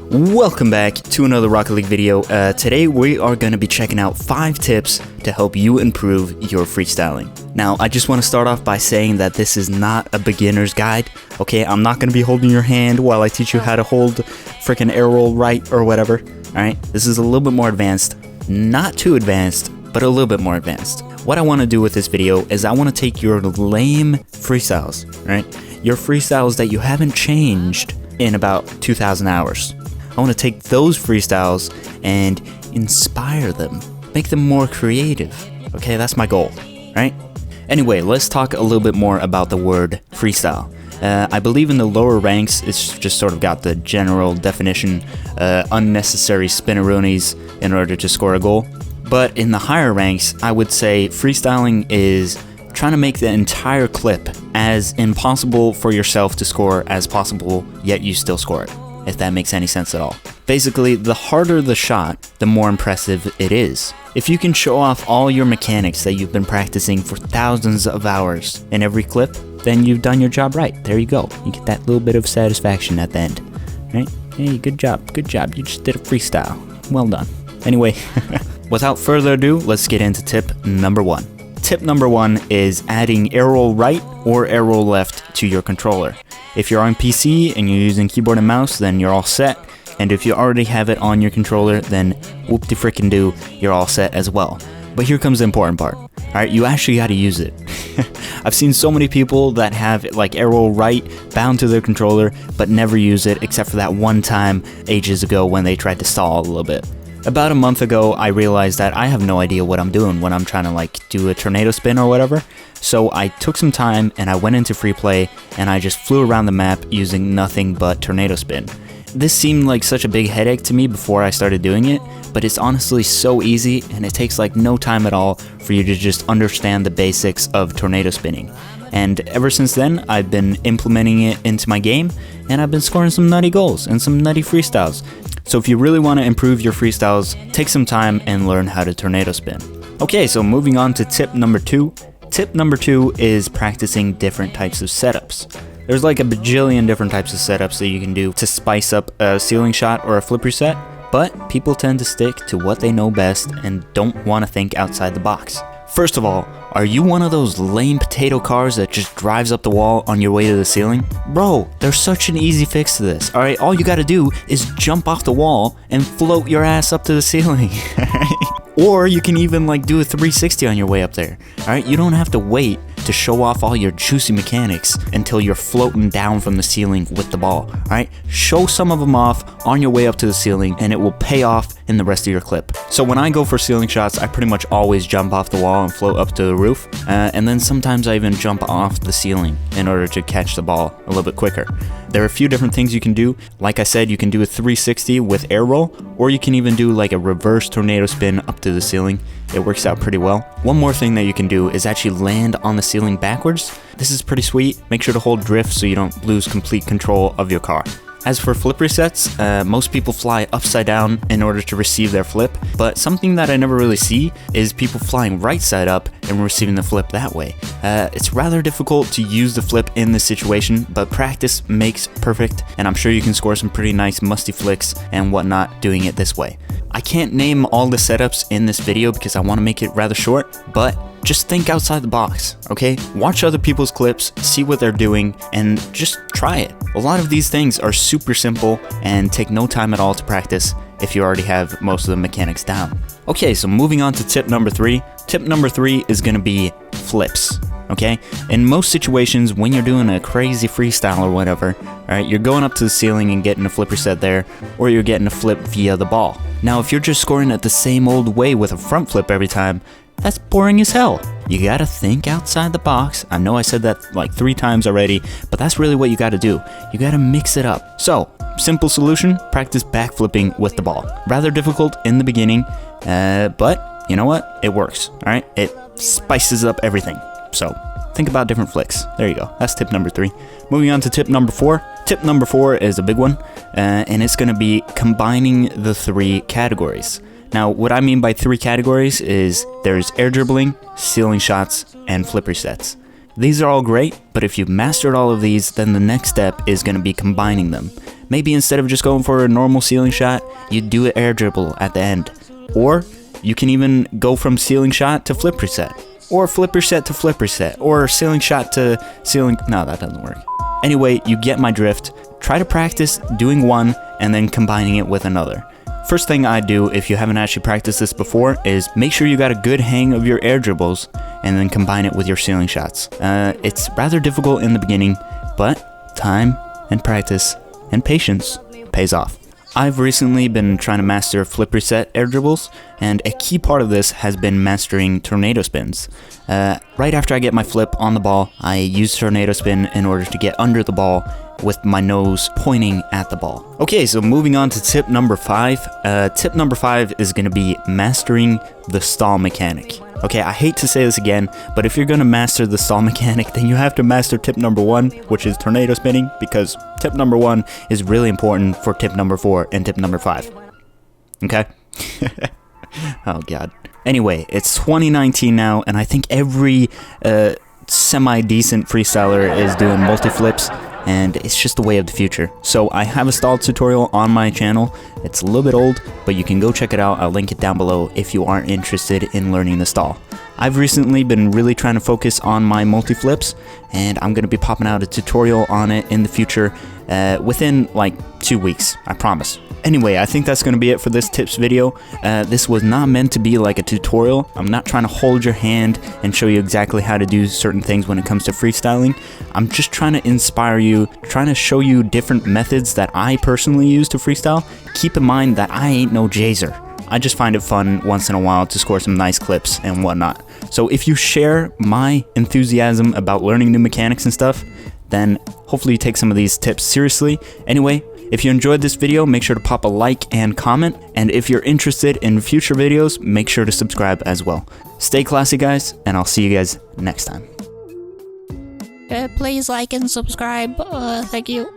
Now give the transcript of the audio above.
Welcome back to another Rocket League video. Today we are going to be checking out 5 tips to help you improve your freestyling. Now, I just want to start off by saying that this is not a beginner's guide, okay? I'm not going to be holding your hand while I teach you how to hold freaking air roll right or whatever, alright? This is a little bit more advanced. Not too advanced, but a little bit more advanced. What I want to do with this video is I want to take your lame freestyles, right? Your freestyles that you haven't changed in about 2,000 hours. I want to take those freestyles and inspire them, make them more creative. Okay, that's my goal, right? Anyway, let's talk a little bit more about the word freestyle. I believe in the lower ranks, it's just sort of got the general definition, unnecessary spinneroonies in order to score a goal. But in the higher ranks, I would say freestyling is trying to make the entire clip as impossible for yourself to score as possible, yet you still score it. If that makes any sense at all. Basically, the harder the shot, the more impressive it is. If you can show off all your mechanics that you've been practicing for thousands of hours in every clip, then you've done your job right. There you go. You get that little bit of satisfaction at the end. Right? Hey, good job. Good job. You just did a freestyle. Well done. Anyway, without further ado, let's get into tip number 1. Tip number 1 is adding air roll right or air roll left to your controller. If you're on PC and you're using keyboard and mouse, then you're all set. And if you already have it on your controller, then whoop-de-frickin-do, you're all set as well. But here comes the important part. Alright, you actually gotta use it. I've seen so many people that have like air roll right bound to their controller, but never use it except for that one time ages ago when they tried to stall a little bit. About a month ago, I realized that I have no idea what I'm doing when I'm trying to like do a tornado spin or whatever. So I took some time and I went into free play and I just flew around the map using nothing but tornado spin. This seemed like such a big headache to me before I started doing it, but it's honestly so easy and it takes like no time at all for you to just understand the basics of tornado spinning. And ever since then, I've been implementing it into my game and I've been scoring some nutty goals and some nutty freestyles. So if you really want to improve your freestyles, take some time and learn how to tornado spin. Okay, so moving on to tip number 2. Tip number 2 is practicing different types of setups. There's like a bajillion different types of setups that you can do to spice up a ceiling shot or a flip reset, but people tend to stick to what they know best and don't want to think outside the box. First of all, are you one of those lame potato cars that just drives up the wall on your way to the ceiling? Bro, there's such an easy fix to this, alright? All you gotta do is jump off the wall and float your ass up to the ceiling, Or you can even like do a 360 on your way up there, alright? You don't have to wait to show off all your juicy mechanics until you're floating down from the ceiling with the ball, alright? Show some of them off on your way up to the ceiling and it will pay off in the rest of your clip. So when I go for ceiling shots, I pretty much always jump off the wall and float up to the roof, and then sometimes I even jump off the ceiling in order to catch the ball a little bit quicker. There are a few different things you can do. Like I said, you can do a 360 with air roll, or you can even do like a reverse tornado spin up to the ceiling. It works out pretty well. One more thing that you can do is actually land on the ceiling backwards. This is pretty sweet. Make sure to hold drift so you don't lose complete control of your car. As for flip resets, most people fly upside down in order to receive their flip, but something that I never really see is people flying right side up and receiving the flip that way. It's rather difficult to use the flip in this situation, but practice makes perfect, and I'm sure you can score some pretty nice musty flicks and whatnot doing it this way. I can't name all the setups in this video because I want to make it rather short, but just think outside the box, okay? Watch other people's clips, see what they're doing, and just try it. A lot of these things are super simple and take no time at all to practice if you already have most of the mechanics down. Okay, so moving on to tip number 3. Tip number 3 is going to be flips, okay? In most situations, when you're doing a crazy freestyle or whatever, alright, you're going up to the ceiling and getting a flip reset there, or you're getting a flip via the ball. Now, if you're just scoring it the same old way with a front flip every time, that's boring as hell. You gotta think outside the box. I know I said that like 3 times already, but that's really what you gotta do. You gotta mix it up. So, simple solution, practice backflipping with the ball. Rather difficult in the beginning, but you know what? It works, alright? It spices up everything. So, think about different flicks. There you go. That's tip number 3. Moving on to tip number 4. Tip number 4 is a big one, and it's gonna be combining the 3 categories. Now, what I mean by 3 categories is there's air dribbling, ceiling shots, and flip resets. These are all great, but if you've mastered all of these, then the next step is going to be combining them. maybe instead of just going for a normal ceiling shot, you do an air dribble at the end. Or you can even go from ceiling shot to flip reset, or flip reset to flip reset, or ceiling shot to ceiling. No, that doesn't work. Anyway, you get my drift. Try to practice doing one and then combining it with another. First thing I do, if you haven't actually practiced this before, is make sure you got a good hang of your air dribbles and then combine it with your ceiling shots. It's rather difficult in the beginning, but time and practice and patience pays off. I've recently been trying to master flip reset air dribbles, and a key part of this has been mastering tornado spins. Right after I get my flip on the ball, I use tornado spin in order to get under the ball with my nose pointing at the ball. Okay, so moving on to tip number 5. Tip number 5 is going to be mastering the stall mechanic. Okay, I hate to say this again, but if you're going to master the stall mechanic, then you have to master tip number 1, which is tornado spinning, because tip number 1 is really important for tip number 4 and tip number 5. Okay? Oh god. Anyway, it's 2019 now, and I think every semi-decent freestyler is doing multi-flips, and it's just the way of the future. So I have a stall tutorial on my channel. It's a little bit old, but you can go check it out. I'll link it down below if you aren't interested in learning the stall. I've recently been really trying to focus on my multi-flips, and I'm going to be popping out a tutorial on it in the future within like 2 weeks, I promise. Anyway, I think that's going to be it for this tips video. This was not meant to be like a tutorial. I'm not trying to hold your hand and show you exactly how to do certain things when it comes to freestyling. I'm just trying to inspire you, trying to show you different methods that I personally use to freestyle. Keep in mind that I ain't no jazer. I just find it fun once in a while to score some nice clips and whatnot. So if you share my enthusiasm about learning new mechanics and stuff, then hopefully you take some of these tips seriously. Anyway, if you enjoyed this video, make sure to pop a like and comment. And if you're interested in future videos, make sure to subscribe as well. Stay classy, guys, and I'll see you guys next time. Please like and subscribe. Thank you.